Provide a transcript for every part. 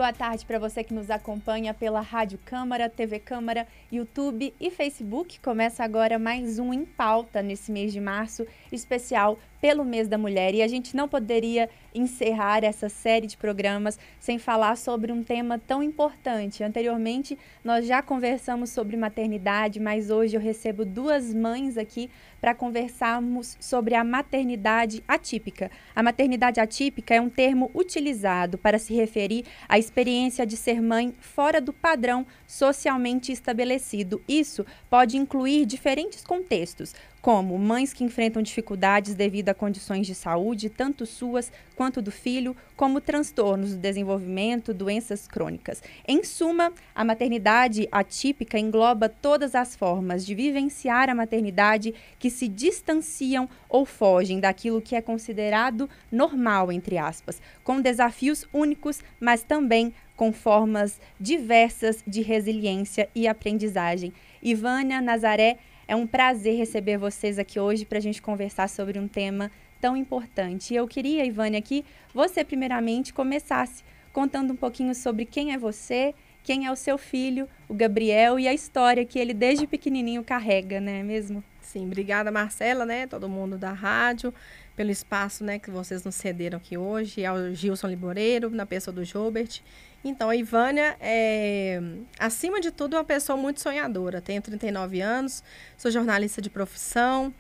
boa tarde para você que nos acompanha pela Rádio Câmara, TV Câmara, YouTube e Facebook. Começa agora mais um Em Pauta nesse mês de março, especial pelo mês da mulher. E a gente não poderia encerrar essa série de programas sem falar sobre um tema tão importante. Anteriormente, nós já conversamos sobre maternidade, mas hoje eu recebo duas mães aqui para conversarmos sobre a maternidade atípica. A maternidade atípica é um termo utilizado para se referir à experiência de ser mãe fora do padrão socialmente estabelecido. Isso pode incluir diferentes contextos, como mães que enfrentam dificuldades devido a condições de saúde, tanto suas quanto do filho, como transtornos do desenvolvimento, doenças crônicas. Em suma, a maternidade atípica engloba todas as formas de vivenciar a maternidade que se distanciam ou fogem daquilo que é considerado normal, entre aspas, com desafios únicos, mas também com formas diversas de resiliência e aprendizagem. Ivânia, Nazaré, é um prazer receber vocês aqui hoje para a gente conversar sobre um tema tão importante. Eu queria, Ivânia, que você primeiramente começasse contando um pouquinho sobre quem é você, quem é o seu filho, o Gabriel, e a história que ele desde pequenininho carrega, não é mesmo? Sim, obrigada, Marcela, né, todo mundo da rádio, pelo espaço, né, que vocês nos cederam aqui hoje, ao Gilson Liboreiro, na pessoa do Jobert. Então, a Ivânia é, acima de tudo, uma pessoa muito sonhadora. Tenho 39 anos, sou jornalista de profissão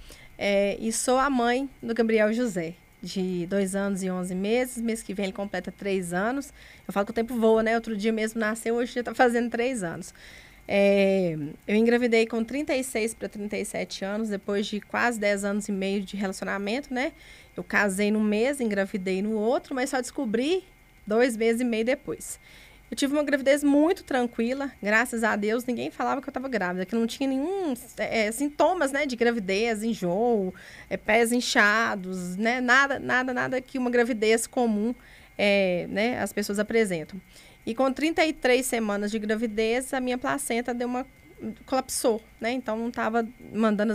e sou a mãe do Gabriel José, de 2 anos e 11 meses. Mês que vem ele completa 3 anos. Eu falo que o tempo voa, né? Outro dia mesmo nasceu, hoje já está fazendo 3 anos. Eu engravidei com 36 para 37 anos, depois de quase 10 anos e meio de relacionamento, né? Eu casei num mês, engravidei no outro, mas só descobri 2 meses e meio depois. Eu tive uma gravidez muito tranquila, graças a Deus, ninguém falava que eu estava grávida, que não tinha nenhum sintomas, né, de gravidez, enjoo, pés inchados, né? Nada que uma gravidez comum, né, as pessoas apresentam. E com 33 semanas de gravidez, a minha placenta colapsou, né? Então, não estava mandando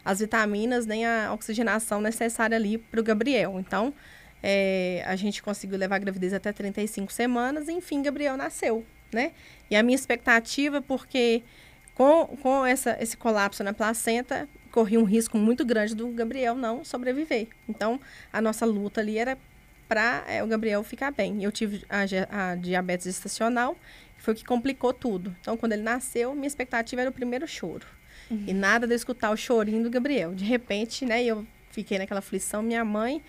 as vitaminas nem a oxigenação necessária ali para o Gabriel. Então, a gente conseguiu levar a gravidez até 35 semanas e, enfim, Gabriel nasceu, né? E a minha expectativa, porque com esse colapso na placenta, corria um risco muito grande do Gabriel não sobreviver. Então, a nossa luta ali era para o Gabriel ficar bem. Eu tive a diabetes gestacional, que foi o que complicou tudo. Então, quando ele nasceu, minha expectativa era o primeiro choro. Uhum. E nada de eu escutar o chorinho do Gabriel. De repente, né, eu fiquei naquela aflição. Minha mãe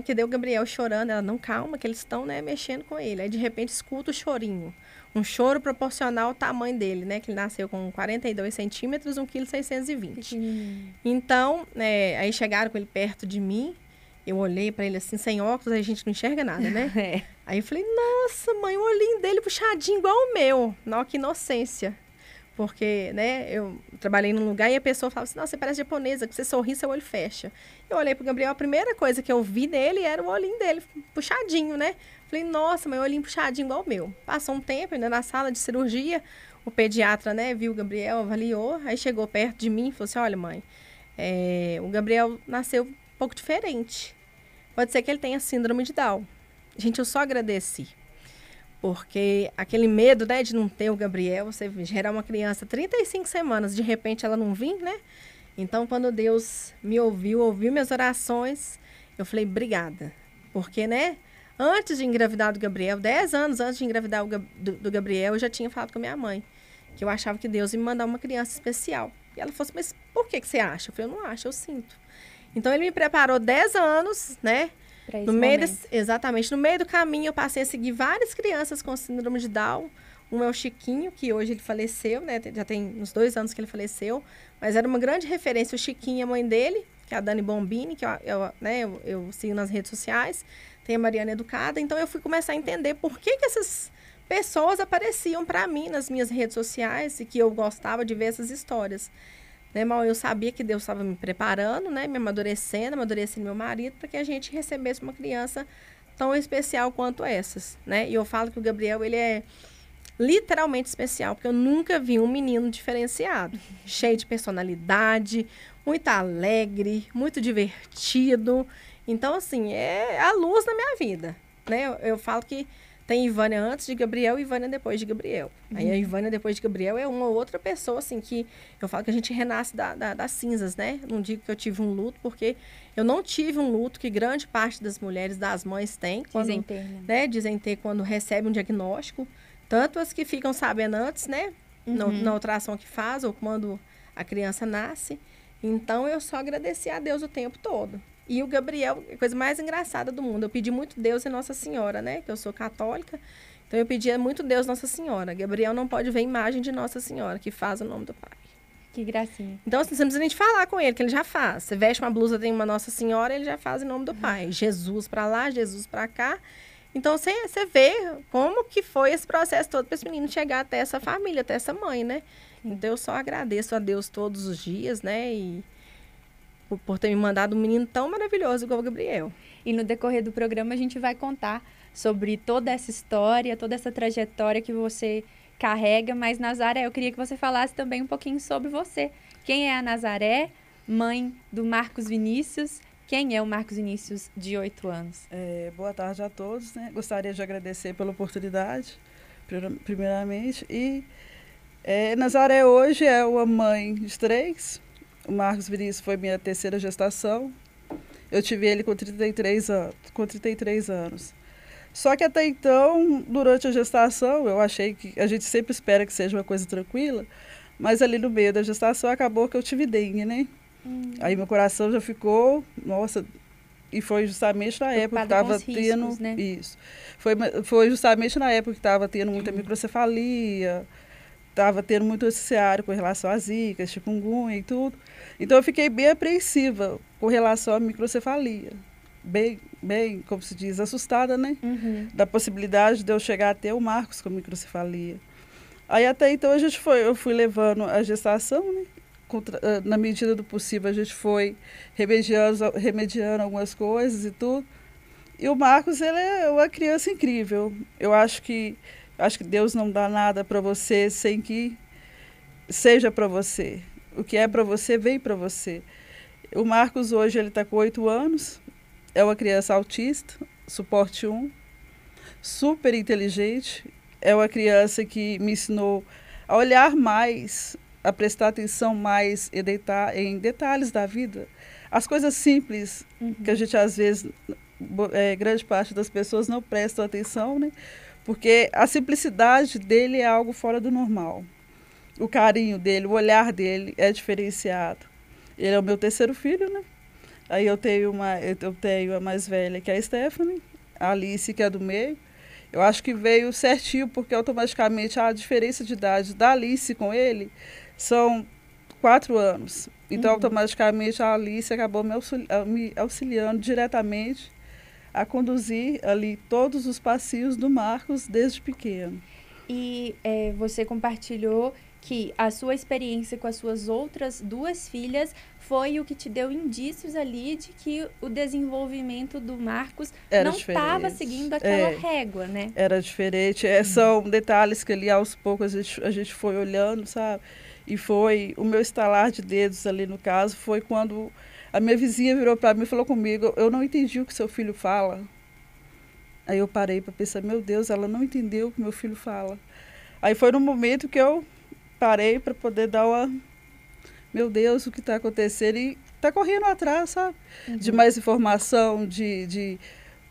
que deu o Gabriel chorando, ela, não, calma, que eles estão, né, mexendo com ele. Aí, de repente, escuta o chorinho. Um choro proporcional ao tamanho dele, né, que ele nasceu com 42 centímetros, 1,620 kg. Então, aí chegaram com ele perto de mim. Eu olhei para ele assim, sem óculos, aí a gente não enxerga nada, né? Aí eu falei, nossa, mãe, o olhinho dele puxadinho igual o meu. Não, que inocência. Porque, né, eu trabalhei num lugar e a pessoa falava assim, nossa, você parece japonesa, que você sorri, seu olho fecha. Eu olhei pro Gabriel, a primeira coisa que eu vi nele era o olhinho dele, puxadinho, né? Falei, nossa, meu olhinho puxadinho igual o meu. Passou um tempo, ainda na sala de cirurgia, o pediatra, né, viu o Gabriel, avaliou, aí chegou perto de mim e falou assim, olha, mãe, o Gabriel nasceu um pouco diferente. Pode ser que ele tenha síndrome de Down. Gente, eu só agradeci. Porque aquele medo, né, de não ter o Gabriel, você gerar uma criança 35 semanas, de repente ela não vir, né? Então, quando Deus me ouviu minhas orações, eu falei, obrigada. Porque, né, antes de engravidar do Gabriel, 10 anos antes de engravidar do Gabriel, eu já tinha falado com a minha mãe, que eu achava que Deus ia me mandar uma criança especial. E ela falou assim, mas por que você acha? Eu falei, eu não acho, eu sinto. Então, ele me preparou 10 anos, né? Exatamente. No meio do caminho, eu passei a seguir várias crianças com síndrome de Down. Um é o Chiquinho, que hoje ele faleceu, né? Já tem uns 2 anos que ele faleceu. Mas era uma grande referência. O Chiquinho e a mãe dele, que é a Dani Bombini, que eu sigo nas redes sociais. Tem a Mariana Educada. Então, eu fui começar a entender por que essas pessoas apareciam para mim nas minhas redes sociais e que eu gostava de ver essas histórias. Né, mal eu sabia que Deus estava me preparando, né, me amadurecendo meu marido, para que a gente recebesse uma criança tão especial quanto essas, né? E eu falo que o Gabriel, ele é literalmente especial, porque eu nunca vi um menino diferenciado, cheio de personalidade, muito alegre, muito divertido. Então, assim, é a luz na minha vida, né? Eu falo que tem Ivânia antes de Gabriel e Ivânia depois de Gabriel. Aí a Ivânia depois de Gabriel é uma outra pessoa, assim, que eu falo que a gente renasce das cinzas, né? Não digo que eu tive um luto, porque eu não tive um luto que grande parte das mulheres, das mães tem. Dizem ter, né? Dizem ter quando recebe um diagnóstico. Tanto as que ficam sabendo antes, né? Na ultrassom que faz, ou quando a criança nasce. Então, eu só agradeci a Deus o tempo todo. E o Gabriel, a coisa mais engraçada do mundo, eu pedi muito Deus e Nossa Senhora, né? Que eu sou católica, então eu pedia muito Deus e Nossa Senhora. Gabriel não pode ver imagem de Nossa Senhora, que faz o nome do Pai. Que gracinha. Então, assim, você não precisa nem falar com ele, que ele já faz. Você veste uma blusa, tem uma Nossa Senhora, ele já faz em nome do Pai. Jesus pra lá, Jesus pra cá. Então, você vê como que foi esse processo todo para esse menino chegar até essa família, até essa mãe, né? Então, eu só agradeço a Deus todos os dias, né? E por ter me mandado um menino tão maravilhoso igual o Gabriel. E no decorrer do programa a gente vai contar sobre toda essa história, toda essa trajetória que você carrega. Mas, Nazaré, eu queria que você falasse também um pouquinho sobre você. Quem é a Nazaré, mãe do Marcos Vinícius? Quem é o Marcos Vinícius, de 8 anos? Boa tarde a todos, né? Gostaria de agradecer pela oportunidade, primeiramente. E Nazaré hoje é uma mãe de 3. O Marcos Vinícius foi minha 3ª gestação. Eu tive ele com 33 anos. Só que até então, durante a gestação, eu achei que a gente sempre espera que seja uma coisa tranquila, mas ali no meio da gestação acabou que eu tive dengue, né? Aí meu coração já ficou, nossa, e foi justamente na época que estava tendo, né? Isso. Foi justamente na época que estava tendo muita microcefalia, estava tendo muito noticiário com relação a zika, chikungunya e tudo. Então eu fiquei bem apreensiva com relação à microcefalia. Bem, como se diz, assustada, né? Da possibilidade de eu chegar até o Marcos com microcefalia. Aí até então eu fui levando a gestação, né? Na medida do possível a gente foi remediando algumas coisas e tudo. E o Marcos, ele é uma criança incrível. Eu acho que Deus não dá nada para você sem que seja para você. O que é para você, vem para você. O Marcos hoje ele está com 8 anos, é uma criança autista, suporte 1, super inteligente. É uma criança que me ensinou a olhar mais, a prestar atenção mais em detalhes da vida. As coisas simples, que a gente às vezes, grande parte das pessoas não prestam atenção, né? Porque a simplicidade dele é algo fora do normal. O carinho dele, o olhar dele é diferenciado. Ele é o meu 3º filho, né? Aí eu tenho a mais velha, que é a Stephanie, a Alice, que é do meio. Eu acho que veio certinho, porque automaticamente a diferença de idade da Alice com ele são 4 anos. Então, automaticamente, a Alice acabou me auxiliando diretamente a conduzir ali todos os passinhos do Marcos desde pequeno. E você compartilhou que a sua experiência com as suas outras 2 filhas foi o que te deu indícios ali de que o desenvolvimento do Marcos não estava seguindo aquela régua, né? Era diferente. São detalhes que ali aos poucos a gente foi olhando, sabe? E foi o meu estalar de dedos ali no caso, foi quando a minha vizinha virou para mim e falou comigo: eu não entendi o que seu filho fala. Aí eu parei para pensar, meu Deus, ela não entendeu o que meu filho fala. Aí foi no momento que eu parei para poder dar meu Deus, o que está acontecendo? E está correndo atrás, sabe? De mais informação, de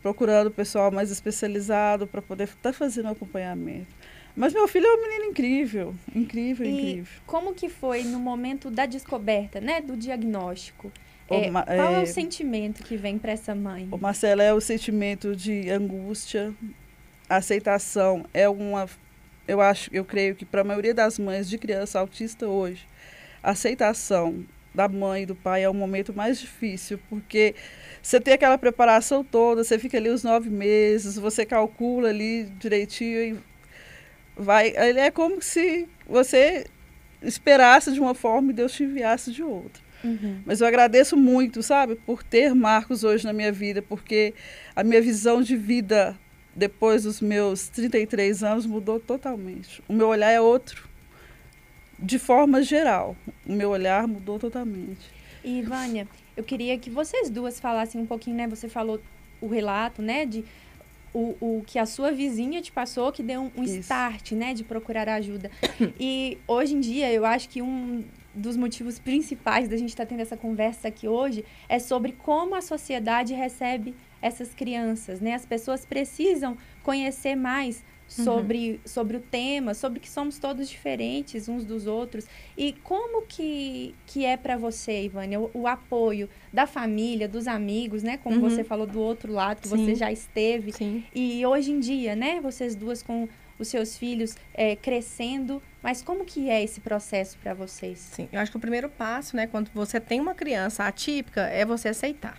procurando o pessoal mais especializado para poder estar fazendo acompanhamento. Mas meu filho é um menino incrível, incrível. Como que foi no momento da descoberta, né, do diagnóstico? Qual é o sentimento que vem para essa mãe? O Marcelo, é o sentimento de angústia, aceitação. Eu creio que para a maioria das mães de criança autista hoje, a aceitação da mãe e do pai é o momento mais difícil, porque você tem aquela preparação toda, você fica ali os 9 meses, você calcula ali direitinho e vai. É como se você esperasse de uma forma e Deus te enviasse de outra. Mas eu agradeço muito, sabe, por ter Marcos hoje na minha vida, porque a minha visão de vida depois dos meus 33 anos mudou totalmente. O meu olhar é outro. De forma geral, o meu olhar mudou totalmente. E, Vânia, eu queria que vocês 2 falassem um pouquinho, né? Você falou o relato, né? De o que a sua vizinha te passou, que deu um start, né, de procurar ajuda. E hoje em dia, eu acho que um dos motivos principais da gente estar tendo essa conversa aqui hoje é sobre como a sociedade recebe essas crianças, né? As pessoas precisam conhecer mais sobre o tema, sobre que somos todos diferentes uns dos outros. E como que é para você, Ivânia, o apoio da família, dos amigos, né? Como você falou do outro lado, que você já esteve. Sim. E hoje em dia, né? Vocês duas com os seus filhos crescendo. Mas como que é esse processo para vocês? Sim, eu acho que o primeiro passo, né? Quando você tem uma criança atípica, é você aceitar.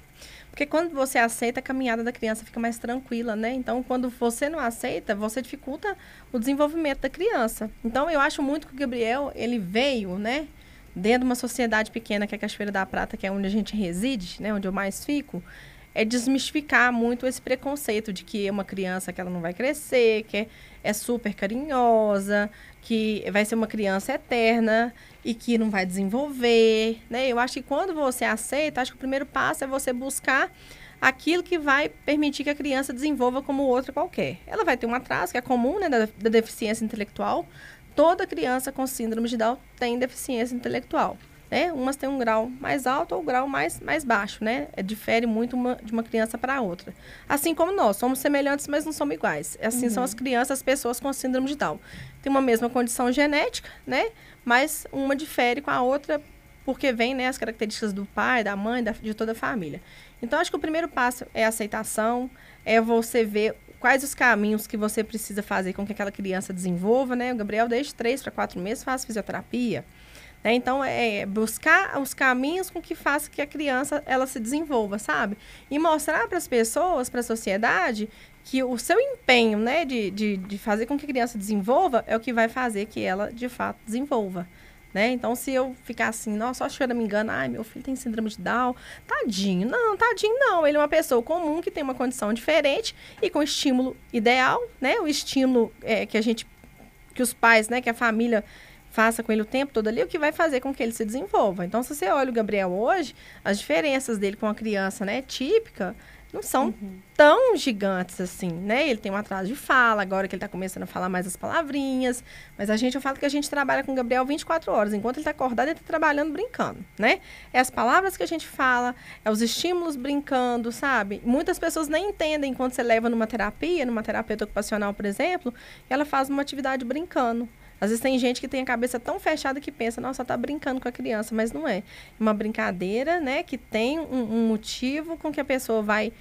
Porque quando você aceita, a caminhada da criança fica mais tranquila, né? Então, quando você não aceita, você dificulta o desenvolvimento da criança. Então, eu acho muito que o Gabriel, ele veio, né? Dentro de uma sociedade pequena, que é a Cachoeira da Prata, que é onde a gente reside, né? Onde eu mais fico, é desmistificar muito esse preconceito de que é uma criança que ela não vai crescer, que é super carinhosa, que vai ser uma criança eterna e que não vai desenvolver, né? Eu acho que quando você aceita, acho que o primeiro passo é você buscar aquilo que vai permitir que a criança desenvolva como outra qualquer. Ela vai ter um atraso, que é comum, né, da deficiência intelectual. Toda criança com síndrome de Down tem deficiência intelectual, né? Umas têm um grau mais alto ou um grau mais baixo, né? Difere muito de uma criança para outra. Assim como nós, somos semelhantes, mas não somos iguais. Assim são as crianças, as pessoas com síndrome de Down. Tem uma mesma condição genética, né? Mas uma difere com a outra porque vem, né, as características do pai, da mãe, de toda a família. Então, acho que o primeiro passo é a aceitação, é você ver quais os caminhos que você precisa fazer com que aquela criança desenvolva, né? O Gabriel, desde 3 para 4 meses, faz fisioterapia. Né? Então, é buscar os caminhos com que faça que a criança ela se desenvolva, sabe? E mostrar para as pessoas, para a sociedade, que o seu empenho, né, de fazer com que a criança desenvolva é o que vai fazer que ela, de fato, desenvolva. Né? Então, se eu ficar assim, nossa, só me engano, ai, meu filho tem síndrome de Down, tadinho. Não, tadinho não. Ele é uma pessoa comum que tem uma condição diferente e com estímulo ideal, né? O estímulo que os pais, né, que a família faça com ele o tempo todo ali, o que vai fazer com que ele se desenvolva. Então, se você olha o Gabriel hoje, as diferenças dele com a criança, né, típica, não são tão gigantes assim, né? Ele tem um atraso de fala, agora que ele está começando a falar mais as palavrinhas, mas eu falo que a gente trabalha com o Gabriel 24 horas, enquanto ele está acordado, ele está trabalhando brincando, né? É as palavras que a gente fala, é os estímulos brincando, sabe? Muitas pessoas nem entendem quando você leva numa terapeuta ocupacional, por exemplo, e ela faz uma atividade brincando. Às vezes tem gente que tem a cabeça tão fechada que pensa, nossa, tá brincando com a criança, mas não é. É uma brincadeira, né, que tem um motivo com que a pessoa vai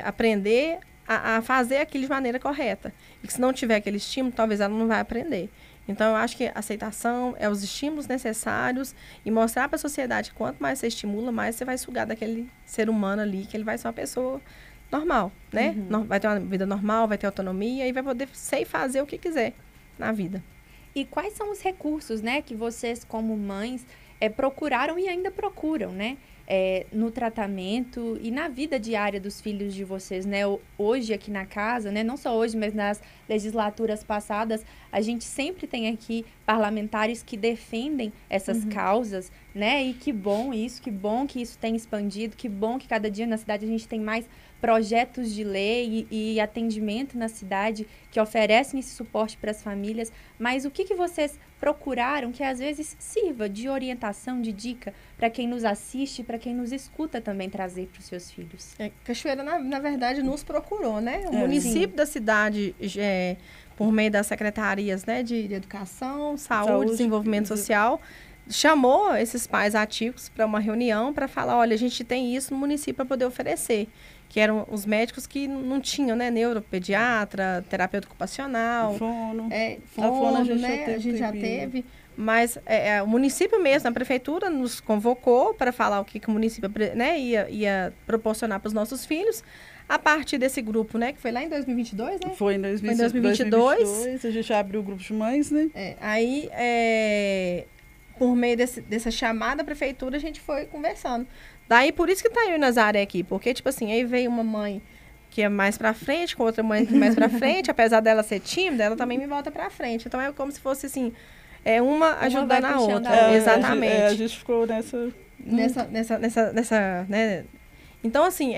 aprender a fazer aquilo de maneira correta. E que se não tiver aquele estímulo, talvez ela não vai aprender. Então, eu acho que a aceitação é os estímulos necessários e mostrar para a sociedade que quanto mais você estimula, mais você vai sugar daquele ser humano ali, que ele vai ser uma pessoa normal, né? Vai ter uma vida normal, vai ter autonomia e vai poder ser e fazer o que quiser na vida. E quais são os recursos, né, que vocês, como mães, procuraram e ainda procuram, né, no tratamento e na vida diária dos filhos de vocês, né? Hoje aqui na casa, né, não só hoje, mas nas legislaturas passadas, a gente sempre tem aqui parlamentares que defendem essas causas, né? E que bom que isso tem expandido, que bom que cada dia na cidade a gente tem mais projetos de lei e atendimento na cidade que oferecem esse suporte para as famílias. Mas o que vocês procuraram que às vezes sirva de orientação, de dica para quem nos assiste, para quem nos escuta também trazer para os seus filhos? Cachoeira, na verdade, nos procurou, né? O município da cidade, por meio das secretarias, né, de Educação, Saúde, Desenvolvimento Social, chamou esses pais ativos para uma reunião para falar, olha, a gente tem isso no município para poder oferecer. Que eram os médicos que não tinham, né? Neuropediatra, terapeuta ocupacional. Fono. Fono, a gente já teve. Mas o município mesmo, a prefeitura nos convocou para falar o que o município, né, ia proporcionar para os nossos filhos. A partir desse grupo, né? Que foi lá em 2022, né? Foi em 2022. A gente abriu o grupo de mães, né? Aí, por meio dessa chamada da prefeitura, a gente foi conversando. Daí, por isso que tá eu e Nazaré aqui. Porque, tipo assim, aí veio uma mãe que é mais pra frente, com outra mãe que é mais pra frente. Apesar dela ser tímida, ela também me volta pra frente. Então, é como se fosse, assim, uma ajudando a outra. Exatamente. A gente ficou nessa, né? Então, assim,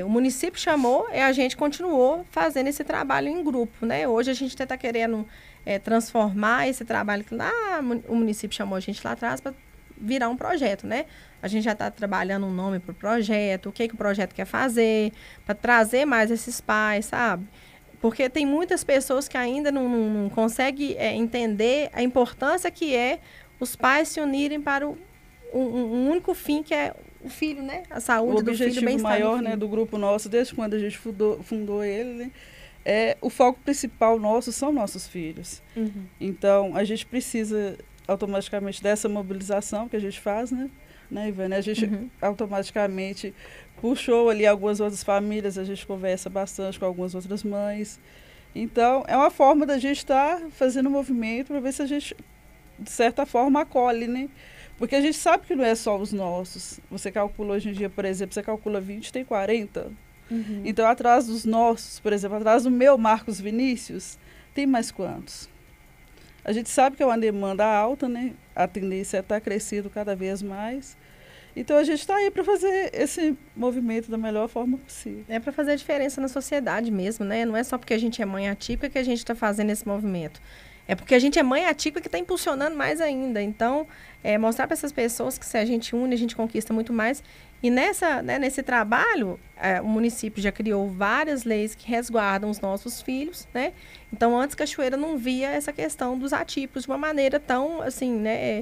o município chamou e a gente continuou fazendo esse trabalho em grupo, né? Hoje a gente até está querendo transformar esse trabalho que lá o município chamou a gente lá atrás para virar um projeto, né? A gente já está trabalhando um nome para o projeto, o que o projeto quer fazer, para trazer mais esses pais, sabe? Porque tem muitas pessoas que ainda não conseguem entender a importância que é os pais se unirem para um único fim, que é o filho, né? A saúde do filho, o bem-estar do filho. O objetivo maior, né, do grupo nosso, desde quando a gente fundou ele, né, o foco principal nosso são nossos filhos. Uhum. Então, a gente precisa automaticamente dessa mobilização que a gente faz, né, Ivânia? A gente automaticamente puxou ali algumas outras famílias, a gente conversa bastante com algumas outras mães. Então, é uma forma da gente estar fazendo um movimento para ver se a gente, de certa forma, acolhe, né? Porque a gente sabe que não é só os nossos. Você calcula hoje em dia, por exemplo, você calcula 20, tem 40. Uhum. Então, atrás dos nossos, por exemplo, atrás do meu Marcos Vinícius, tem mais quantos? A gente sabe que é uma demanda alta, né? A tendência é estar crescendo cada vez mais. Então, a gente está aí para fazer esse movimento da melhor forma possível. É para fazer a diferença na sociedade mesmo, né? Não é só porque a gente é mãe atípica que a gente está fazendo esse movimento. É porque a gente é mãe atípica que está impulsionando mais ainda. Então, mostrar para essas pessoas que se a gente une, a gente conquista muito mais. E nesse trabalho, o município já criou várias leis que resguardam os nossos filhos, né? Então, antes Cachoeira não via essa questão dos atípicos de uma maneira tão, assim, né,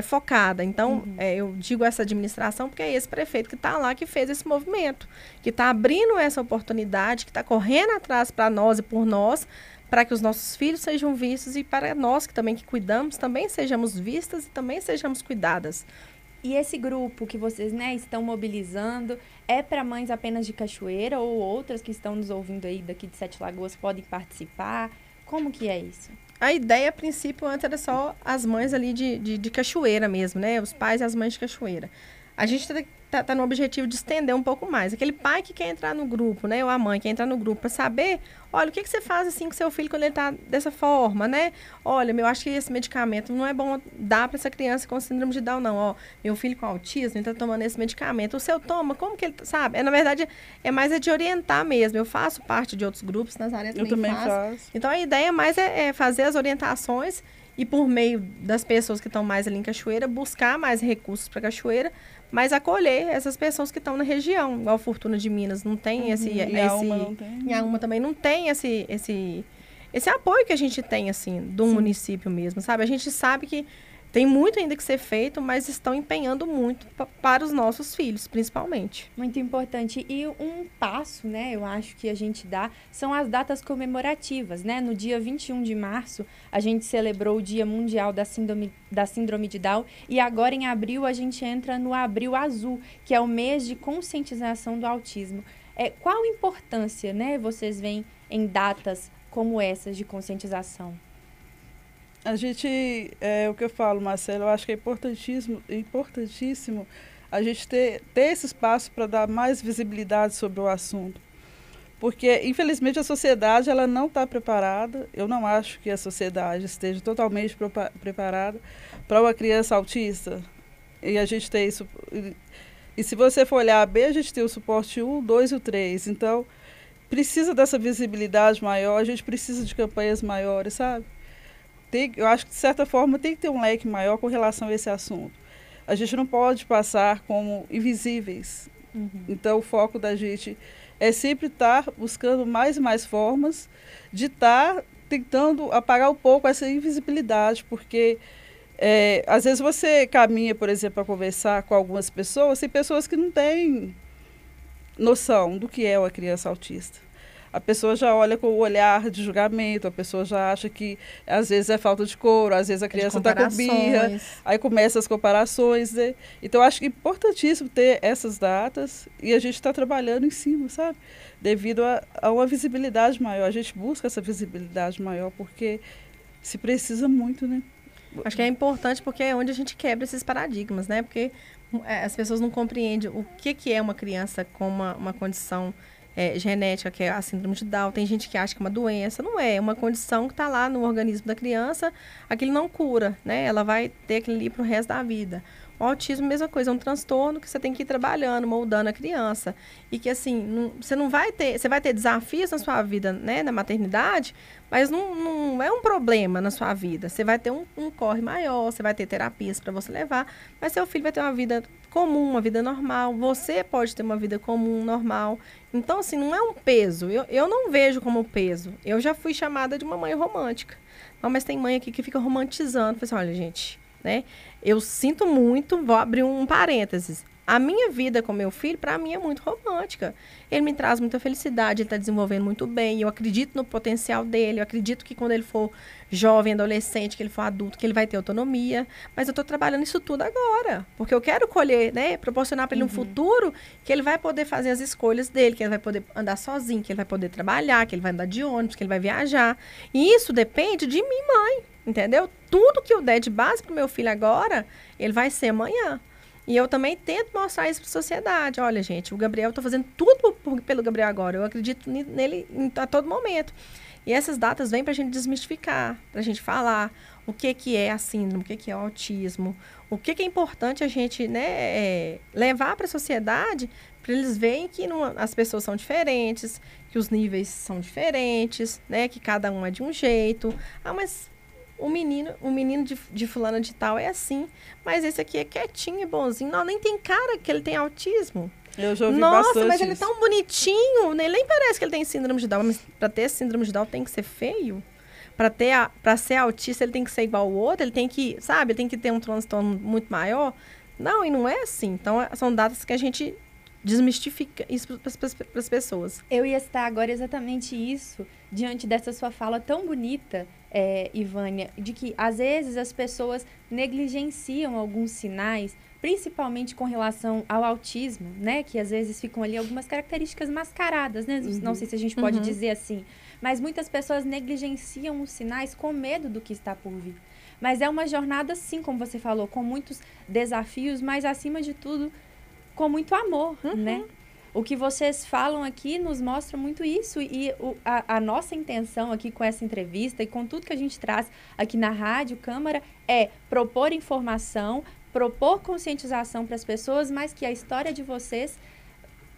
focada. Então, eu digo essa administração porque é esse prefeito que está lá, que fez esse movimento, que está abrindo essa oportunidade, que está correndo atrás para nós e por nós, para que os nossos filhos sejam vistos e para nós que também que cuidamos, também sejamos vistas e também sejamos cuidadas. E esse grupo que vocês, né, estão mobilizando é para mães apenas de Cachoeira ou outras que estão nos ouvindo aí daqui de Sete Lagoas podem participar? Como que é isso? A ideia, a princípio, antes era só as mães ali de Cachoeira mesmo, né? Os pais e as mães de Cachoeira. A gente tá no objetivo de estender um pouco mais. Aquele pai que quer entrar no grupo, né? Ou a mãe que quer entrar no grupo para saber, olha, o que você faz assim com seu filho quando ele tá dessa forma, né? Olha, eu acho que esse medicamento não é bom dar para essa criança com síndrome de Down, não. Ó, meu filho com autismo, ele tá tomando esse medicamento. O seu toma, como que ele, sabe? Na verdade, é mais de orientar mesmo. Eu faço parte de outros grupos, Nazaré também faz. Então, a ideia mais é fazer as orientações e, por meio das pessoas que estão mais ali em Cachoeira, buscar mais recursos para Cachoeira, mas acolher essas pessoas que estão na região. Igual Fortuna de Minas não tem Inhaúma não tem. Inhaúma também não tem esse apoio que a gente tem, assim, do município mesmo, sabe? A gente sabe que tem muito ainda que ser feito, mas estão empenhando muito para os nossos filhos, principalmente. Muito importante. E um passo, né, eu acho que a gente dá, são as datas comemorativas, né? No dia 21 de março, a gente celebrou o Dia Mundial da Síndrome de Down e agora em abril a gente entra no Abril Azul, que é o mês de conscientização do autismo. Qual a importância, né, vocês veem em datas como essas de conscientização? A gente, o que eu falo, Marcelo, eu acho que é importantíssimo a gente ter esse espaço para dar mais visibilidade sobre o assunto. Porque, infelizmente, a sociedade ela não está preparada. Eu não acho que a sociedade esteja totalmente preparada para uma criança autista. E a gente tem isso. E se você for olhar a B, a gente tem o suporte 1, 2 e o 3. Então, precisa dessa visibilidade maior, a gente precisa de campanhas maiores, sabe? Eu acho que, de certa forma, tem que ter um leque maior com relação a esse assunto. A gente não pode passar como invisíveis. Então, o foco da gente é sempre estar buscando mais e mais formas de estar tentando apagar um pouco essa invisibilidade, porque, às vezes, você caminha, por exemplo, para conversar com algumas pessoas, tem pessoas que não têm noção do que é uma criança autista. A pessoa já olha com o olhar de julgamento, a pessoa já acha que às vezes é falta de couro, às vezes a criança está com birra, aí começam as comparações, né? Então, acho que é importantíssimo ter essas datas e a gente está trabalhando em cima, sabe? Devido a uma visibilidade maior. A gente busca essa visibilidade maior porque se precisa muito, né? Acho que é importante porque é onde a gente quebra esses paradigmas, né? Porque as pessoas não compreendem o que é uma criança com uma condição genética, que é a síndrome de Down. Tem gente que acha que é uma doença. Não é uma condição que está lá no organismo da criança, aquilo não cura, né? Ela vai ter aquilo ali para o resto da vida. O autismo, mesma coisa, é um transtorno que você tem que ir trabalhando, moldando a criança. E que, assim, você não vai ter... Você vai ter desafios na sua vida, né, na maternidade, mas não é um problema na sua vida. Você vai ter um corre maior, você vai ter terapias para você levar, mas seu filho vai ter uma vida comum, uma vida normal. Você pode ter uma vida comum, normal. Então, assim, não é um peso. Eu não vejo como peso. Eu já fui chamada de uma mãe romântica. Não, mas tem mãe aqui que fica romantizando. Fala assim, olha, gente, né? Eu sinto muito, vou abrir um parênteses. A minha vida com meu filho, para mim, é muito romântica. Ele me traz muita felicidade, ele está desenvolvendo muito bem. Eu acredito no potencial dele. Eu acredito que quando ele for jovem, adolescente, que ele for adulto, que ele vai ter autonomia. Mas eu estou trabalhando isso tudo agora. Porque eu quero colher, né? Proporcionar para ele um futuro que ele vai poder fazer as escolhas dele, que ele vai poder andar sozinho, que ele vai poder trabalhar, que ele vai andar de ônibus, que ele vai viajar. E isso depende de mim, mãe. Entendeu? Tudo que eu der de base pro meu filho agora, ele vai ser amanhã. E eu também tento mostrar isso para a sociedade. Olha, gente, o Gabriel, eu estou fazendo tudo pelo Gabriel agora. Eu acredito nele a todo momento. E essas datas vêm para a gente desmistificar, para a gente falar o que é a síndrome, o que é o autismo, o que é importante a gente, né, levar para a sociedade, para eles verem que as pessoas são diferentes, que os níveis são diferentes, né, que cada um é de um jeito. Ah, mas o menino de fulana de tal é assim, mas esse aqui é quietinho e bonzinho. Não, nem tem cara que ele tem autismo. Eu já ouvi bastante. Nossa, mas ele é tão bonitinho, ele nem parece que ele tem síndrome de Down, mas para ter síndrome de Down tem que ser feio. Para ser autista, ele tem que ser igual ao outro, ele tem que, sabe, ele tem que ter um transtorno muito maior. Não, e não é assim. Então, são datas que a gente desmistifica isso para as pessoas. Eu ia citar agora exatamente isso, diante dessa sua fala tão bonita, Ivânia, de que às vezes as pessoas negligenciam alguns sinais, principalmente com relação ao autismo, né? Que às vezes ficam ali algumas características mascaradas, né? Não sei se a gente pode dizer assim, mas muitas pessoas negligenciam os sinais com medo do que está por vir. Mas é uma jornada, sim, como você falou, com muitos desafios, mas acima de tudo, com muito amor, né? O que vocês falam aqui nos mostra muito isso e a nossa intenção aqui com essa entrevista e com tudo que a gente traz aqui na Rádio Câmara é propor informação, propor conscientização para as pessoas, mas que a história de vocês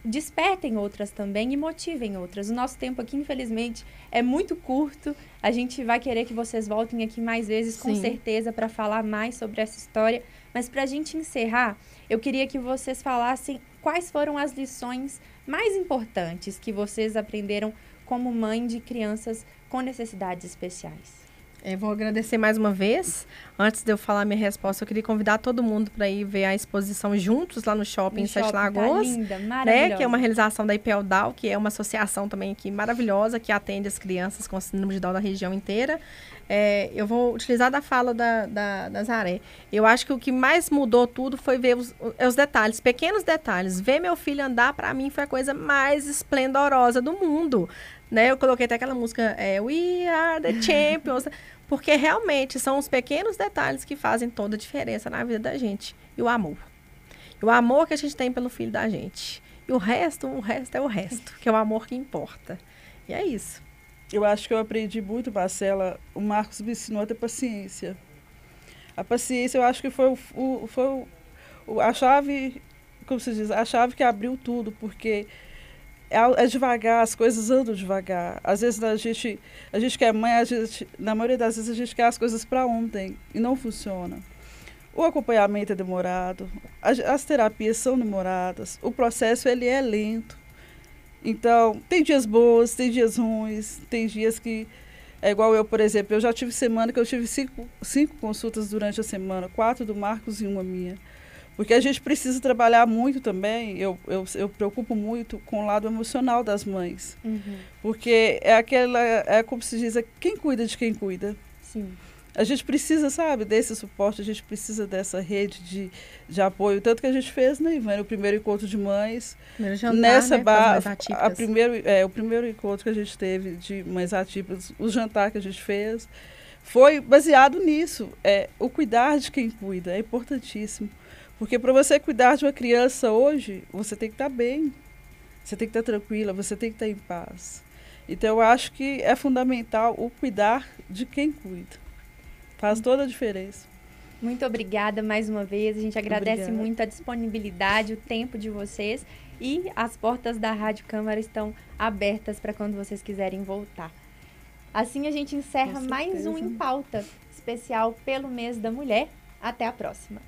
despertem outras também e motivem outras. O nosso tempo aqui, infelizmente, é muito curto. A gente vai querer que vocês voltem aqui mais vezes, com certeza, para falar mais sobre essa história. Mas para a gente encerrar, eu queria que vocês falassem quais foram as lições mais importantes que vocês aprenderam como mãe de crianças com necessidades especiais. Vou agradecer mais uma vez. Antes de eu falar minha resposta, eu queria convidar todo mundo para ir ver a exposição juntos lá no shopping em Sete Lagoas. Tá linda, maravilhosa. Né, que é uma realização da IPELDAL, que é uma associação também aqui maravilhosa, que atende as crianças com síndrome de Down da região inteira. Eu vou utilizar da fala da Zaré. Eu acho que o que mais mudou tudo foi ver os detalhes, pequenos detalhes. Ver meu filho andar, para mim, foi a coisa mais esplendorosa do mundo. Né? Eu coloquei até aquela música We Are The Champions, porque realmente são os pequenos detalhes que fazem toda a diferença na vida da gente. E o amor. E o amor que a gente tem pelo filho da gente. E o resto é o resto, que é o amor que importa. E é isso. Eu acho que eu aprendi muito, Marcela. O Marcos me ensinou a ter paciência. A paciência, eu acho que foi a chave, como se diz, a chave que abriu tudo, porque é devagar, as coisas andam devagar. Às vezes a gente que é mãe, na maioria das vezes a gente quer as coisas para ontem e não funciona. O acompanhamento é demorado, as terapias são demoradas, o processo ele é lento. Então, tem dias bons, tem dias ruins, tem dias que... É igual eu, por exemplo, eu já tive semana que eu tive cinco consultas durante a semana, 4 do Marcos e 1 minha. Porque a gente precisa trabalhar muito também, eu preocupo muito com o lado emocional das mães. Porque é como se diz, quem cuida de quem cuida. Sim. A gente precisa, sabe, desse suporte, a gente precisa dessa rede de apoio. Tanto que a gente fez, né, Ivânia, o primeiro encontro de mães. Primeiro jantar, nessa né, o primeiro encontro que a gente teve de mães atípicas, o jantar que a gente fez, foi baseado nisso. O cuidar de quem cuida é importantíssimo. Porque para você cuidar de uma criança hoje, você tem que estar bem, você tem que estar tranquila, você tem que estar em paz. Então, eu acho que é fundamental o cuidar de quem cuida. Faz toda a diferença. Muito obrigada mais uma vez. A gente agradece muito a disponibilidade, o tempo de vocês. E as portas da Rádio Câmara estão abertas para quando vocês quiserem voltar. Assim a gente encerra mais um Em Pauta, especial pelo mês da mulher. Até a próxima.